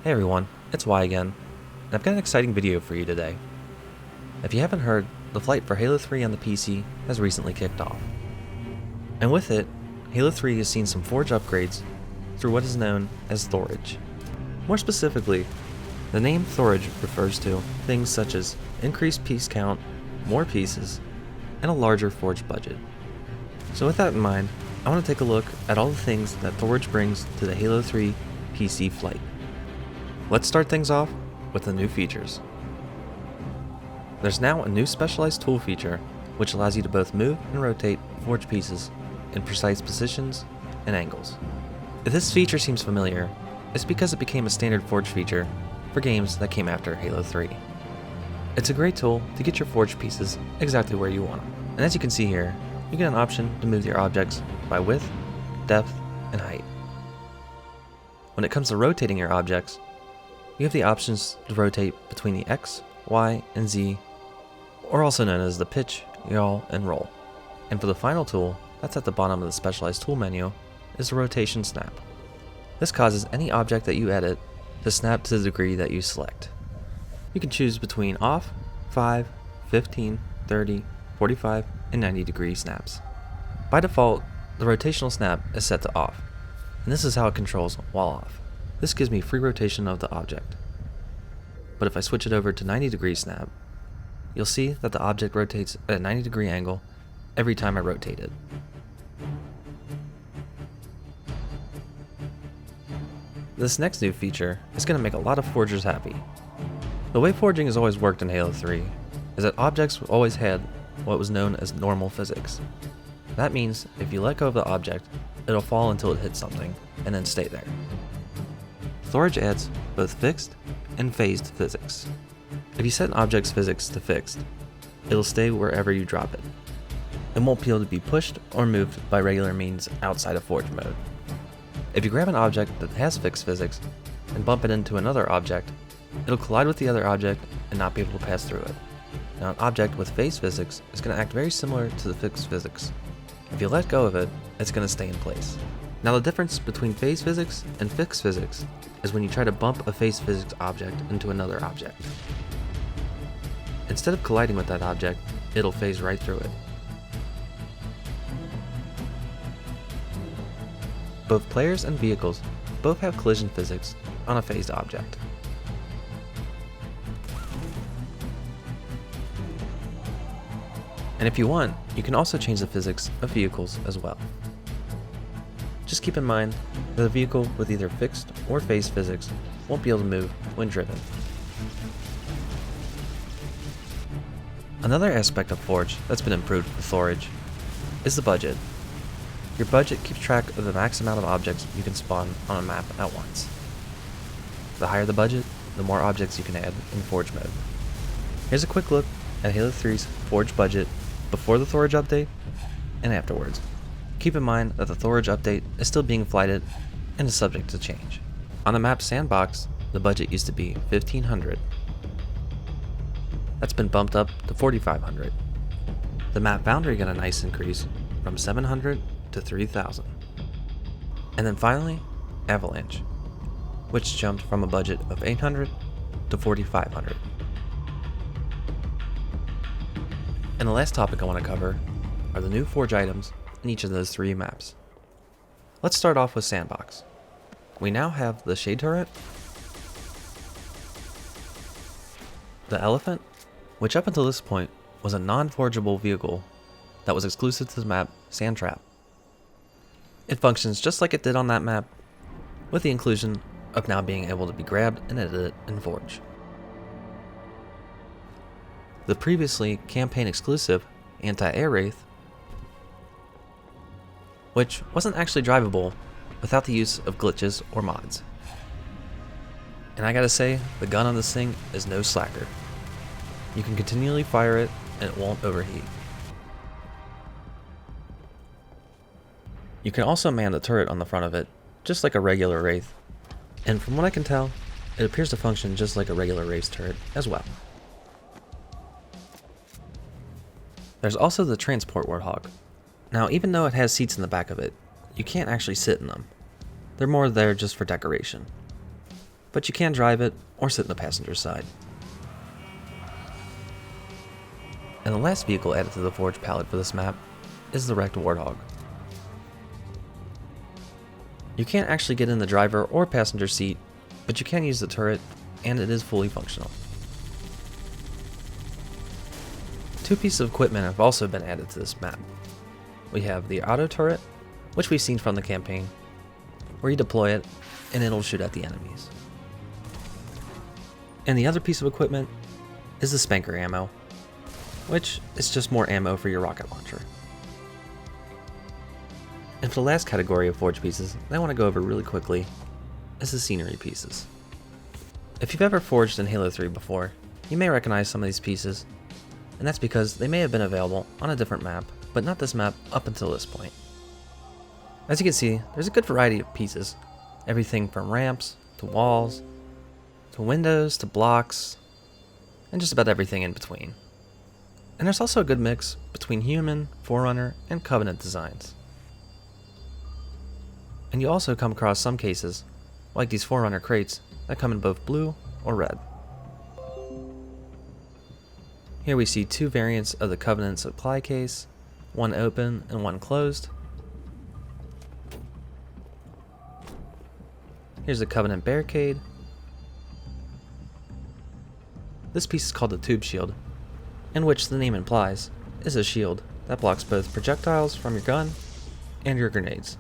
Hey everyone, it's Y again, and I've got an exciting video for you today. If you haven't heard, the flight for Halo 3 on the PC has recently kicked off. And with it, Halo 3 has seen some Forge upgrades through what is known as Thorage. More specifically, the name Thorage refers to things such as increased piece count, more pieces, and a larger Forge budget. So with that in mind, I want to take a look at all the things that Thorage brings to the Halo 3 PC flight. Let's start things off with the new features. There's now a new specialized tool feature which allows you to both move and rotate Forge pieces in precise positions and angles. If this feature seems familiar, it's because it became a standard Forge feature for games that came after Halo 3. It's a great tool to get your Forge pieces exactly where you want them. And as you can see here, you get an option to move your objects by width, depth, and height. When it comes to rotating your objects, you have the options to rotate between the X, Y, and Z, or also known as the pitch, yaw, and roll. And for the final tool, that's at the bottom of the specialized tool menu, is the rotation snap. This causes any object that you edit to snap to the degree that you select. You can choose between off, 5, 15, 30, 45, and 90 degree snaps. By default, the rotational snap is set to off, and this is how it controls while off. This gives me free rotation of the object. But if I switch it over to 90 degree snap, you'll see that the object rotates at a 90 degree angle every time I rotate it. This next new feature is going to make a lot of forgers happy. The way forging has always worked in Halo 3 is that objects always had what was known as normal physics. That means if you let go of the object, it'll fall until it hits something, and then stay there. Thorage adds both fixed and phased physics. If you set an object's physics to fixed, it'll stay wherever you drop it. It won't be able to be pushed or moved by regular means outside of Forge mode. If you grab an object that has fixed physics and bump it into another object, it'll collide with the other object and not be able to pass through it. Now, an object with phased physics is going to act very similar to the fixed physics. If you let go of it, it's going to stay in place. Now, the difference between phase physics and fixed physics is when you try to bump a phase physics object into another object. Instead of colliding with that object, it'll phase right through it. Both players and vehicles both have collision physics on a phased object. And if you want, you can also change the physics of vehicles as well. Just keep in mind that a vehicle with either fixed or phased physics won't be able to move when driven. Another aspect of Forge that's been improved with Thorage is the budget. Your budget keeps track of the max amount of objects you can spawn on a map at once. The higher the budget, the more objects you can add in Forge mode. Here's a quick look at Halo 3's Forge budget before the Thorage update and afterwards. Keep in mind that the Thorage update is still being flighted and is subject to change. On the map Sandbox, the budget used to be 1,500. That's been bumped up to 4,500. The map Foundry got a nice increase from 700 to 3,000. And then finally, Avalanche, which jumped from a budget of 800 to 4,500. And the last topic I want to cover are the new Forge items in each of those three maps. Let's start off with Sandbox. We now have the Shade Turret, the Elephant, which up until this point was a non-forgeable vehicle that was exclusive to the map Sandtrap. It functions just like it did on that map, with the inclusion of now being able to be grabbed and edited in Forge. The previously campaign exclusive Anti-Air Wraith, which wasn't actually drivable without the use of glitches or mods. And I gotta say, the gun on this thing is no slacker. You can continually fire it and it won't overheat. You can also man the turret on the front of it, just like a regular Wraith, and from what I can tell, it appears to function just like a regular Wraith turret as well. There's also the Transport Warthog. Now, even though it has seats in the back of it, you can't actually sit in them. They're more there just for decoration. but you can drive it or sit in the passenger side. And the last vehicle added to the Forge palette for this map is the wrecked Warthog. You can't actually get in the driver or passenger seat, but you can use the turret, and it is fully functional. Two pieces of equipment have also been added to this map. We have the auto turret, which we've seen from the campaign, where you deploy it and it'll shoot at the enemies. And the other piece of equipment is the spanker ammo, which is just more ammo for your rocket launcher. And for the last category of forge pieces that I want to go over really quickly is the scenery pieces. If you've ever forged in Halo 3 before, you may recognize some of these pieces, and that's because they may have been available on a different map, but not this map up until this point. As you can see, there's a good variety of pieces, everything from ramps, to walls, to windows, to blocks, and just about everything in between. And there's also a good mix between human, Forerunner, and Covenant designs. And you also come across some cases, like these Forerunner crates, that come in both blue or red. Here we see two variants of the Covenant supply case, one open and one closed. Here's the Covenant barricade. This piece is called the tube shield, in which the name implies is a shield that blocks both projectiles from your gun and your grenades.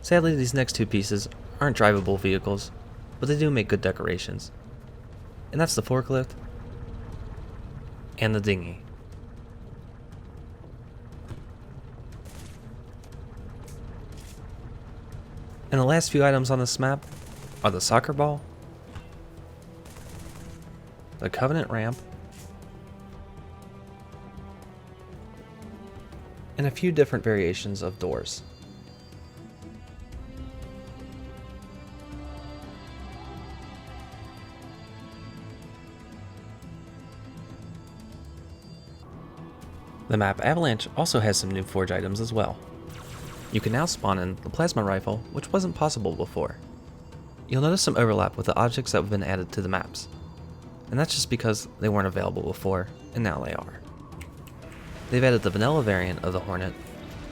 Sadly, these next two pieces aren't drivable vehicles, but they do make good decorations. And that's the forklift and the dinghy. And the last few items on this map are the soccer ball, the Covenant ramp, and a few different variations of doors. The map Avalanche also has some new forge items as well. You can now spawn in the plasma rifle, which wasn't possible before. You'll notice some overlap with the objects that have been added to the maps, and that's just because they weren't available before, and now they are. They've added the vanilla variant of the Hornet,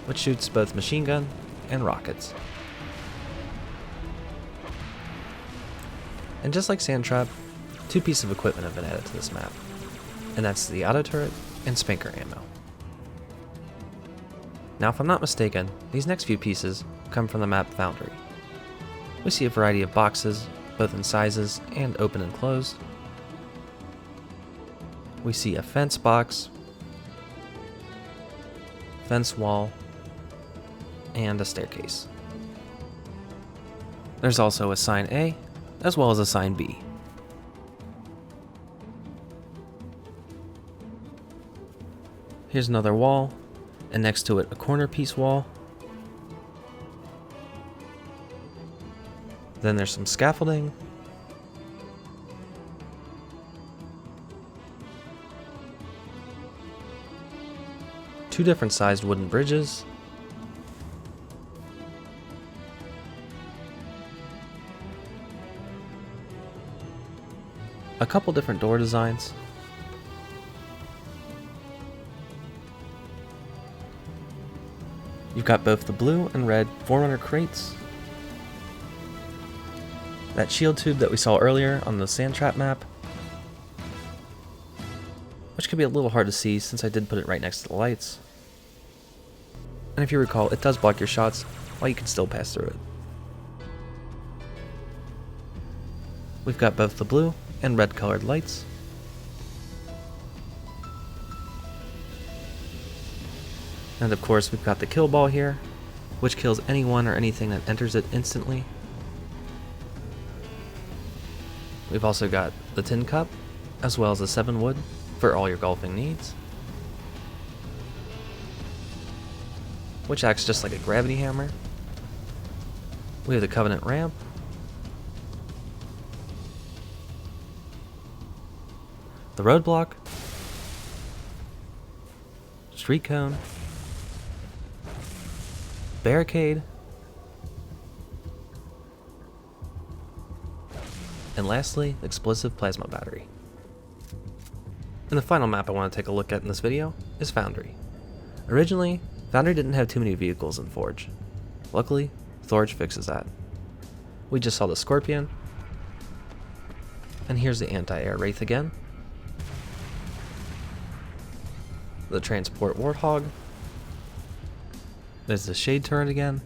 which shoots both machine gun and rockets. And just like Sandtrap, two pieces of equipment have been added to this map, and that's the auto turret and spanker ammo. Now, if I'm not mistaken, these next few pieces come from the map Foundry. We see a variety of boxes, both in sizes and open and closed. We see a fence box, fence wall, and a staircase. There's also a sign A, as well as a sign B. Here's another wall, and next to it a corner piece wall. Then there's some scaffolding. Two different sized wooden bridges. A couple different door designs. You've got both the blue and red Forerunner crates, that shield tube that we saw earlier on the Sandtrap map, which can be a little hard to see since I did put it right next to the lights. And if you recall, it does block your shots while you can still pass through it. We've got both the blue and red colored lights. And of course, we've got the kill ball here, which kills anyone or anything that enters it instantly. We've also got the tin cup, as well as the 7 wood for all your golfing needs, which acts just like a gravity hammer. We have the Covenant ramp, the roadblock, street cone, barricade, and lastly, explosive plasma battery. And the final map I want to take a look at in this video is Foundry. Originally, Foundry didn't have too many vehicles in Forge. Luckily, Thorage fixes that. We just saw the Scorpion, and here's the anti-air Wraith again, the transport Warthog, there's the Shade Turret again,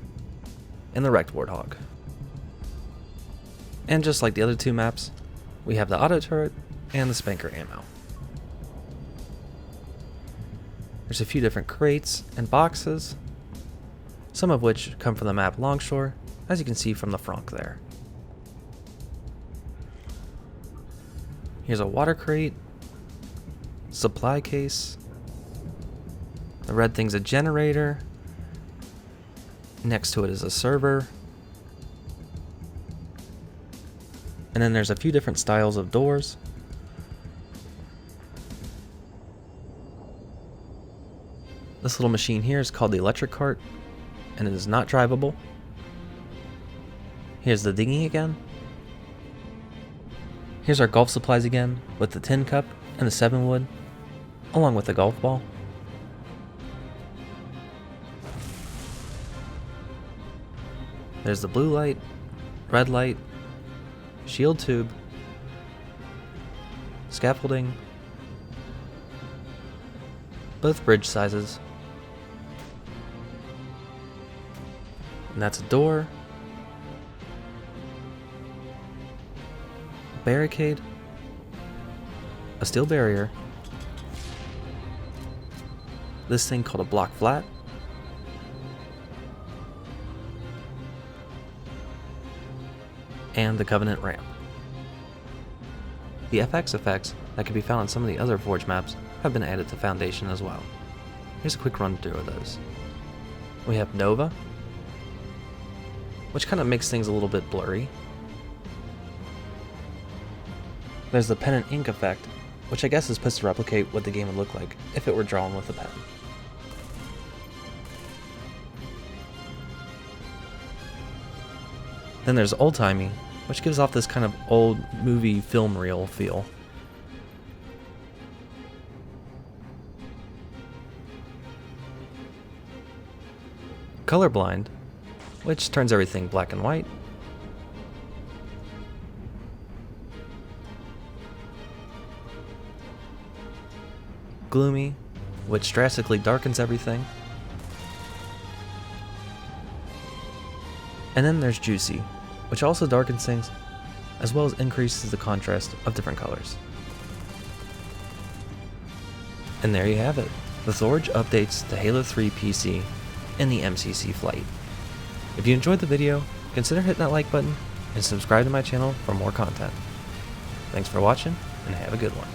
and the wrecked Warthog. And just like the other two maps, we have the auto turret and the Spanker ammo. There's a few different crates and boxes, some of which come from the map Longshore, as you can see from the front there. Here's a water crate, supply case, the red thing's a generator, next to it is a server, and then there's a few different styles of doors. This little machine here is called the electric cart, and it is not drivable. Here's the dinghy again. Here's our golf supplies again, with the tin cup and the 7-wood, along with the golf ball. There's the blue light, red light, shield tube, scaffolding, both bridge sizes, and that's a door, a barricade, a steel barrier, this thing called a block flat, and the Covenant ramp. The FX effects that can be found on some of the other Forge maps have been added to Foundation as well. Here's a quick run through of those. We have Nova, which kind of makes things a little bit blurry. There's the pen and ink effect, which I guess is supposed to replicate what the game would look like if it were drawn with a pen. Then there's Old Timey, which gives off this kind of old movie film reel feel. Colorblind, which turns everything black and white. Gloomy, which drastically darkens everything. And then there's Juicy, which also darkens things, as well as increases the contrast of different colors. And there you have it, the Thorage updates to Halo 3 PC and the MCC flight. If you enjoyed the video, consider hitting that like button and subscribe to my channel for more content. Thanks for watching, and have a good one.